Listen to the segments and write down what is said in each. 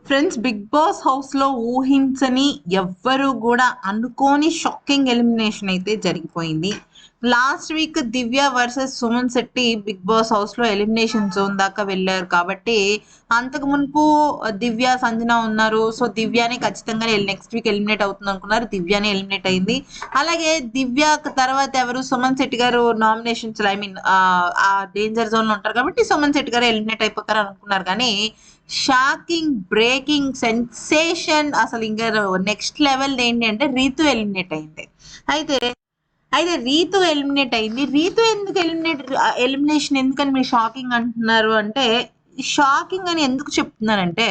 Friends, big Boss house లో ఊహించని ఎవ్వరు కూడా అనుకోని షాకింగ్ ఎలిమినేషన్ అయితే జరిగిపోయింది. Last week Divya versus Suman Shetty Bigg Boss house లో ఎలిమినేషన్ జోన్ దాకా వెళ్ళారు కాబట్టి అంతకు మునుపు దివ్య సంజన ఉన్నారు. సో దివ్యాని ఖచ్చితంగా నెక్స్ట్ వీక్ ఎలిమినేట్ అవుతుంది అనుకున్నారు. దివ్యాని ఎలిమినేట్ అయింది. అలాగే దివ్య తర్వాత ఎవరు, సుమన్ శెట్టి గారు నామినేషన్స్ ఆ డేంజర్ జోన్ లో ఉంటారు కాబట్టి సుమన్ శెట్టి గారు ఎలిమినేట్ అయిపోతారు అనుకున్నారు. కానీ షాకింగ్, బ్రేకింగ్, సెన్సేషన్, అసలు ఇంకా నెక్స్ట్ లెవెల్ ఏంటి అంటే రీతు ఎలిమినేట్ అయింది. అయితే అయితే రీతు ఎలిమినేట్ అయింది. రీతు ఎందుకు ఎలిమినేషన్ ఎందుకని మీరు షాకింగ్ అంటున్నారు అంటే, షాకింగ్ అని ఎందుకు చెప్తున్నానంటే,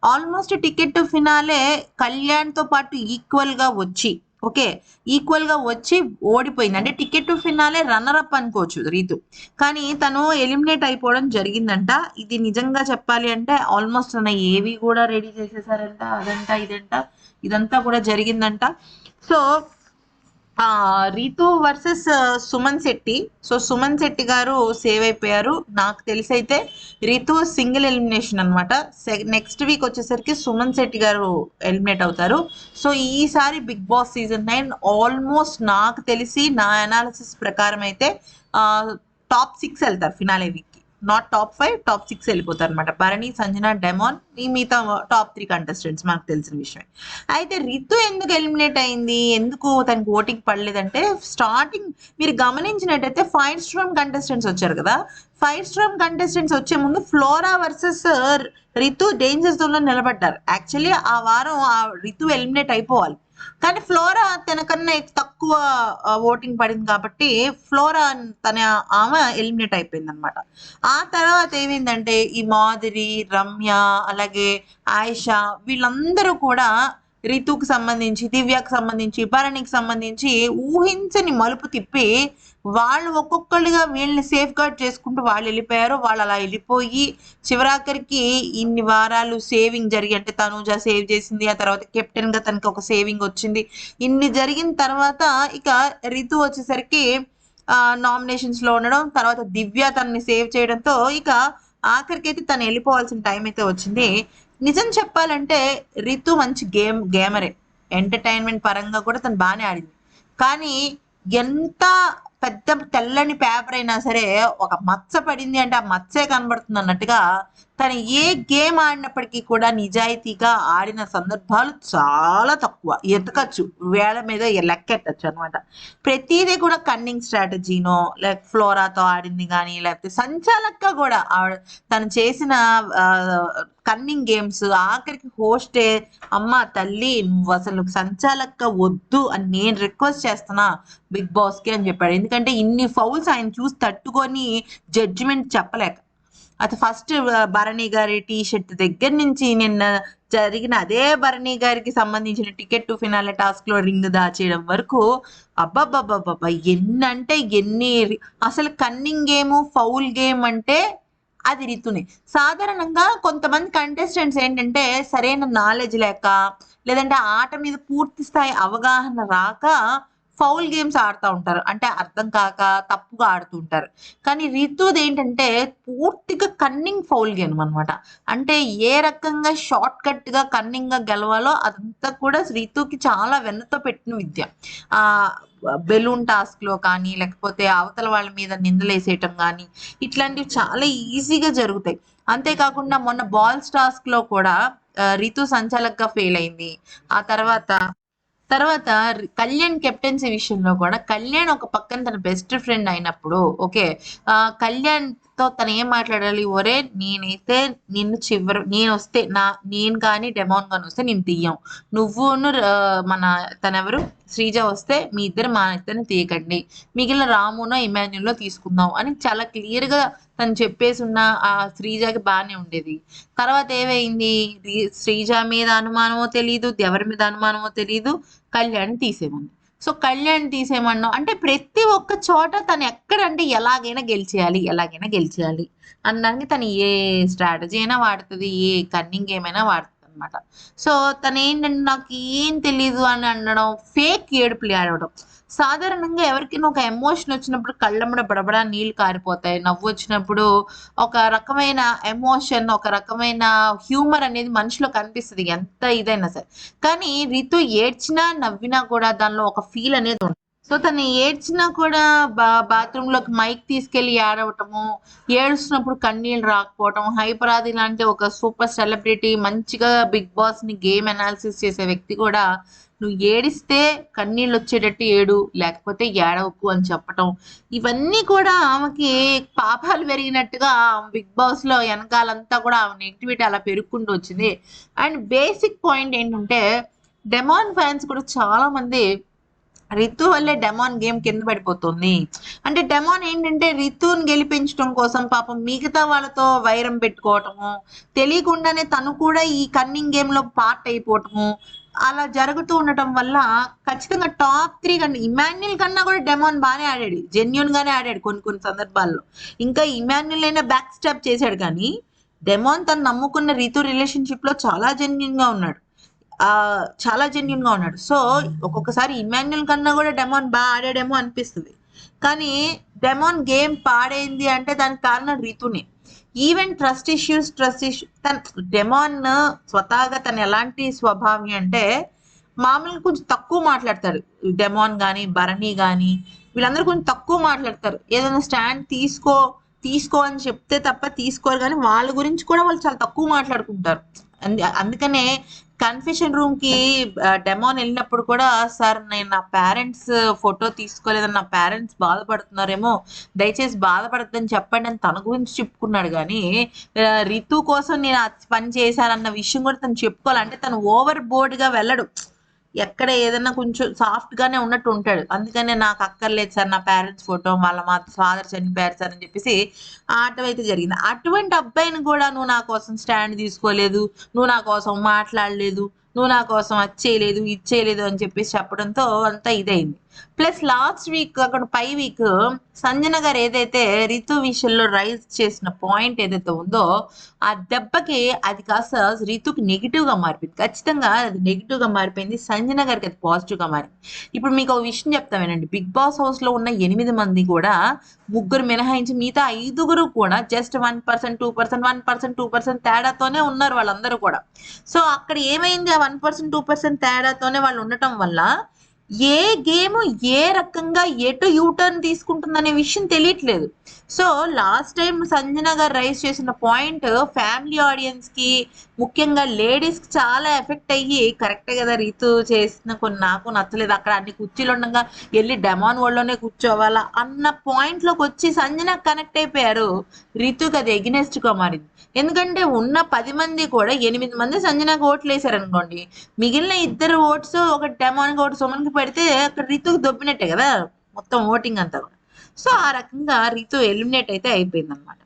almost ticket to finale Kalyan తో పాటు ఈక్వల్ గా వచ్చి, ఓకే, ఈక్వల్ గా వచ్చి ఓడిపోయింది. అంటే ticket to finale runner up అనుకోవచ్చు రీతు. కానీ తను ఎలిమినేట్ అయిపోవడం జరిగిందంట. ఇది నిజంగా చెప్పాలి అంటే ఆల్మోస్ట్ తన ఏవి కూడా రెడీ చేసేసారంట. అదంట ఇదంట ఇదంతా కూడా జరిగిందంట. So Ritu versus Suman Shetty. So Suman Shetty గారు సేవ్ అయిపోయారు. నాకు తెలిసి అయితే రీతు సింగిల్ ఎలిమినేషన్ అనమాట. నెక్స్ట్ వీక్ వచ్చేసరికి సుమన్ శెట్టి గారు ఎలిమినేట్ అవుతారు. సో ఈసారి బిగ్ బాస్ సీజన్ 9 ఆల్మోస్ట్ నాకు తెలిసి నా అనాలిసిస్ ప్రకారం అయితే టాప్ 6 వెళ్తారు finale week. Not top 5, top 6 వెళ్ళిపోతారు అనమాట. భరణి, సంజన, డెమాన్, ఈ మిగతా టాప్ 3 కంటెస్టెంట్స్ మనకు తెలిసిన విషయం. అయితే రితు ఎందుకు ఎలిమినేట్ అయింది, ఎందుకు తనకు ఓటింగ్ పడలేదంటే, స్టార్టింగ్ మీరు గమనించినట్టయితే 5 స్ట్రామ్ కంటెస్టెంట్స్ వచ్చారు కదా. 5 స్ట్రామ్ కంటెస్టెంట్స్ వచ్చే ముందు flora versus Ritu danger zone లో నిలబడ్డారు. యాక్చువల్లీ ఆ వారం ఆ రితు ఎలిమినేట్ అయిపోవాలి. కానీ ఫ్లోరా తనకన్నా తక్కువ ఓటింగ్ పడింది కాబట్టి ఫ్లోరా ఆమె ఎలిమినేట్ అయిపోయింది అనమాట. ఆ తర్వాత ఏమైందంటే ఈ మాధురి, రమ్య, అలాగే ఆయిషా వీళ్ళందరూ కూడా రితుకు సంబంధించి, దివ్యకు సంబంధించి, భరణికి సంబంధించి ఊహించని మలుపు తిప్పి వాళ్ళు ఒక్కొక్కళ్ళుగా వీళ్ళని సేఫ్ గార్డ్ చేసుకుంటూ వాళ్ళు వెళ్ళిపోయారు. వాళ్ళు అలా వెళ్ళిపోయి చివరాఖరికి ఇన్ని వారాలు సేవింగ్ జరిగి, అంటే తనూజ సేవ్ చేసింది, ఆ తర్వాత కెప్టెన్ గా తనకి ఒక సేవింగ్ వచ్చింది. ఇన్ని జరిగిన తర్వాత ఇక రితు వచ్చేసరికి నామినేషన్స్ లో ఉండడం, తర్వాత దివ్య తనని సేవ్ చేయడంతో ఇక ఆఖరికైతే తను వెళ్ళిపోవాల్సిన టైం అయితే వచ్చింది. నిజం చెప్పాలంటే రితు మంచి గేమరే. ఎంటర్టైన్మెంట్ పరంగా కూడా తను బాగానే ఆడింది. కానీ ఎంత పెద్ద తెల్లని పేపర్ అయినా సరే ఒక మచ్చ పడింది అంటే ఆ మచ్చే కనబడుతుంది అన్నట్టుగా తను ఏ గేమ్ ఆడినప్పటికీ కూడా నిజాయితీగా ఆడిన సందర్భాలు చాలా తక్కువ. ఎతకచ్చు, వేళ మీద లెక్కెట్టచ్చు అనమాట. ప్రతిదీ కూడా కన్నింగ్ స్ట్రాటజీనో, లేక ఫ్లోరాతో ఆడింది కానీ, లేకపోతే సంచాలక్గా కూడా తను చేసిన కన్నింగ్ గేమ్స్, ఆఖరికి హోస్టే అమ్మ తల్లి నువ్వు అసలు సంచాలక్క వద్దు అని నేను రిక్వెస్ట్ చేస్తున్నా బిగ్ బాస్ కి అని చెప్పాడు. ఎందుకంటే ఇన్ని ఫౌల్స్ ఆయన చూసి తట్టుకొని జడ్జిమెంట్ చెప్పలేక, అది ఫస్ట్ భరణి గారి టీ షర్ట్ దగ్గర నుంచి నిన్న జరిగిన అదే భరణి గారికి సంబంధించిన టికెట్ టు ఫినాలే టాస్క్ లో రింగ్ దాచేయడం వరకు అబ్బబ్బబ్బబ్బబ్బా ఎన్ని అంటే ఎన్ని. అసలు కన్నింగ్ గేమ్, ఫౌల్ గేమ్ అంటే అది రితునే. సాధారణంగా కొంతమంది కంటెస్టెంట్స్ ఏంటంటే సరైన నాలెడ్జ్ లేక, లేదంటే ఆట మీద పూర్తి స్థాయి అవగాహన రాక ఫౌల్ గేమ్స్ ఆడుతూ ఉంటారు. అంటే అర్థం కాక తప్పుగా ఆడుతూ ఉంటారు. కానీ రితుది ఏంటంటే పూర్తిగా కన్నింగ్ ఫౌల్ గేమ్ అనమాట. అంటే ఏ రకంగా షార్ట్ కట్ గా కన్నింగ్ గా గెలవాలో అదంతా కూడా రితుకి చాలా వెన్నతో పెట్టిన విద్య. ఆ బెలూన్ టాస్క్ లో కానీ, లేకపోతే అవతల వాళ్ళ మీద నిందలేసేయటం కానీ, ఇట్లాంటివి చాలా ఈజీగా జరుగుతాయి. అంతేకాకుండా మొన్న బాల్స్ టాస్క్ లో కూడా రితు సంచాలక్గా ఫెయిల్ అయింది. ఆ తర్వాత తర్వాత కళ్యాణ్ కెప్టెన్సీ విషయంలో కూడా కళ్యాణ్ ఒక పక్కన తన బెస్ట్ ఫ్రెండ్ అయినప్పుడు, ఓకే, కళ్యాణ్ తో తను ఏం మాట్లాడాలి, ఒరే నేనైతే నేను వస్తే నేను కానీ డెమాన్ కానీ వస్తే నేను తీయం, నువ్వును మన తనెవరు శ్రీజ వస్తే మీ మా ఇద్దరిని తీయకండి, మిగిలిన రామునో ఇమాన్యుల్లో తీసుకుందాం అని చాలా క్లియర్ గా తను చెప్పేసి ఉన్న ఆ శ్రీజకి బాగానే ఉండేది. తర్వాత ఏమైంది, శ్రీజ మీద అనుమానమో తెలియదు, ఎవరి మీద అనుమానమో తెలియదు, కళ్యాణ్ తీసేమంది. సో కళ్యాణ్ తీసేయమన్నాం అంటే ప్రతి ఒక్క చోట తను ఎక్కడంటే ఎలాగైనా గెలిచేయాలి అనడానికి తను ఏ స్ట్రాటజీ అయినా వాడుతుంది, ఏ కన్నింగ్ ఏమైనా వాడుతుంది అనమాట. సో తనేంటంటే నాకు ఏం తెలీదు అని అనడం, ఫేక్ ఏడుపులు ఏడవడం. సాధారణంగా ఎవరికైనా ఒక ఎమోషన్ వచ్చినప్పుడు కళ్ళెమ్మట బడబడా నీళ్ళు కారిపోతాయి. నవ్వొచ్చినప్పుడు ఒక రకమైన ఎమోషన్, ఒక రకమైన హ్యూమర్ అనేది మనిషిలో కనిపిస్తది. ఎంత ఇదైనా సరే. కానీ రితు ఏడ్చినా, నవ్వినా కూడా దానిలో ఒక ఫీల్ అనేది ఉంటది. సో తను ఏడ్చినా కూడా బాత్రూంలోకి మైక్ తీసుకెళ్ళి ఏడవటము, ఏడుస్తున్నప్పుడు కన్నీళ్ళు రాకపోవటం, హైపరాది లాంటి ఒక సూపర్ సెలబ్రిటీ మంచిగా బిగ్ బాస్ ని గేమ్ అనాలిసిస్ చేసే వ్యక్తి కూడా నువ్వు ఏడిస్తే కన్నీళ్ళు వచ్చేటట్టు ఏడు, లేకపోతే ఏడవకు అని చెప్పటం, ఇవన్నీ కూడా ఆమెకి పాపాలు పెరిగినట్టుగా బిగ్ బాస్ లో వెనకాలంతా కూడా ఆమె నెగిటివిటీ అలా పెరుగుకుంటూ వచ్చింది. అండ్ బేసిక్ పాయింట్ ఏంటంటే డెమాన్ ఫ్యాన్స్ కూడా చాలా మంది రితు వల్లే డెమాన్ గేమ్ కింద పడిపోతుంది. అంటే డెమాన్ ఏంటంటే రితుని గెలిపించడం కోసం పాపం మిగతా వాళ్ళతో వైరం పెట్టుకోవటము, తెలియకుండానే తను కూడా ఈ కన్నింగ్ గేమ్ లో పార్ట్ అయిపోవటము, అలా జరుగుతూ ఉండటం వల్ల ఖచ్చితంగా టాప్ 3 కన్నా ఇమాన్యుల్ కన్నా కూడా డెమాన్ బాగానే ఆడాడు, జెన్యున్ గానే ఆడాడు కొన్ని కొన్ని సందర్భాల్లో. ఇంకా ఇమాన్యుల్ అయినా బ్యాక్ స్టెప్ చేశాడు, కానీ డెమాన్ తను నమ్ముకున్న రితు రిలేషన్షిప్ లో చాలా జెన్యున్ గా ఉన్నాడు. చాలా జెన్యున్ గా ఉన్నాడు. సో ఒక్కొక్కసారి ఇమాన్యుల్ కన్నా కూడా డెమాన్ బాగా ఆడాడేమో అనిపిస్తుంది. కానీ డెమాన్ గేమ్ పాడైంది అంటే దానికి కారణం రితునే. ఈవెన్ ట్రస్ట్ ఇష్యూ తన డెమాన్ స్వతహాగా తను ఎలాంటి స్వభావి అంటే మామూలుగా కొంచెం తక్కువ మాట్లాడతాడు. డెమాన్ గాని, భరణి గాని వీళ్ళందరూ కొంచెం తక్కువ మాట్లాడతారు. ఏదైనా స్టాండ్ తీసుకో అని చెప్తే తప్ప తీసుకోరు, కానీ వాళ్ళ గురించి కూడా వాళ్ళు చాలా తక్కువ మాట్లాడుకుంటారు. అందుకనే కన్ఫెషన్ రూమ్ కి డెమాన్ వెళ్ళినప్పుడు కూడా, సార్ నేను నా పేరెంట్స్ ఫోటో తీసుకోలేదని నా పేరెంట్స్ బాధపడుతున్నారేమో, దయచేసి బాధపడద్దని చెప్పండి అని తన గురించి చెప్పుకున్నాడు. కానీ రితు కోసం నేను ఆ పని చేశానన్న విషయం కూడా తను చెప్పుకోవాలి. అంటే తను ఓవర్ బోర్డ్ గా వెళ్ళడు, ఎక్కడ ఏదైనా కొంచెం సాఫ్ట్ గానే ఉన్నట్టు ఉంటాడు. అందుకనే నాకు అక్కర్లేదు సార్ నా పేరెంట్స్ ఫోటో, వాళ్ళ మా ఫాదర్ చనిపోయారు సార్ అని చెప్పేసి ఆటం అయితే జరిగింది. అటువంటి అబ్బాయిని కూడా నువ్వు నా కోసం స్టాండ్ తీసుకోలేదు, నువ్వు నా కోసం మాట్లాడలేదు, నువ్వు నా కోసం అది చేయలేదు, ఇది చేయలేదు అని చెప్పేసి చెప్పడంతో అంతా ఇదైంది. ప్లస్ లాస్ట్ వీక్ అక్కడ పై వీక్ సంజన గారు ఏదైతే రితు విషయంలో రైజ్ చేసిన పాయింట్ ఏదైతే ఉందో ఆ దెబ్బకి అది కాస్త రితుకి నెగిటివ్ గా మారిపోయింది. ఖచ్చితంగా అది నెగిటివ్ గా మారిపోయింది, సంజన గారికి అది పాజిటివ్ గా మారింది. ఇప్పుడు మీకు ఒక విషయం చెప్తా వినండి. బిగ్ బాస్ హౌస్ లో ఉన్న 8 మంది కూడా, 3 మినహాయించి మిగతా 5 కూడా జస్ట్ 1%, 2%, 1%, 2% తేడాతోనే ఉన్నారు వాళ్ళందరూ కూడా. సో అక్కడ ఏమైంది, ఆ 1%, 2% తేడాతోనే వాళ్ళు ఉండటం వల్ల ఏ గేమ్ ఏ రకంగా ఎటు యూటర్న్ తీసుకుంటుందనే విషయం తెలియట్లేదు. సో లాస్ట్ టైం సంజన గారు రైజ్ చేసిన పాయింట్ ఫ్యామిలీ ఆడియన్స్ కి, ముఖ్యంగా లేడీస్ కి చాలా ఎఫెక్ట్ అయ్యి, కరెక్టే కదా రీతు చేసిన కొన్ని నాకు నచ్చలేదు, అక్కడ అన్ని కుర్చీలు ఉండగా వెళ్ళి డెమాన్ వాళ్ళలోనే కూర్చోవాలా అన్న పాయింట్ లోకి వచ్చి సంజన కనెక్ట్ అయిపోయారు. రితుకి అది ఎగ్నెస్ట్ గా మారింది. ఎందుకంటే ఉన్న 10 మంది కూడా 8 మంది సంజనకు ఓట్లు వేసారు అనుకోండి, మిగిలిన 2 ఓట్స్, ఒక డెమాన్ కి ఒకటి సుమన్ కి పెడితే అక్కడ రితుకు దొబ్బినట్టే కదా మొత్తం ఓటింగ్ అంతా కూడా. సో ఆ రకంగా రితు ఎలిమినేట్ అయితే అయిపోయింది అనమాట.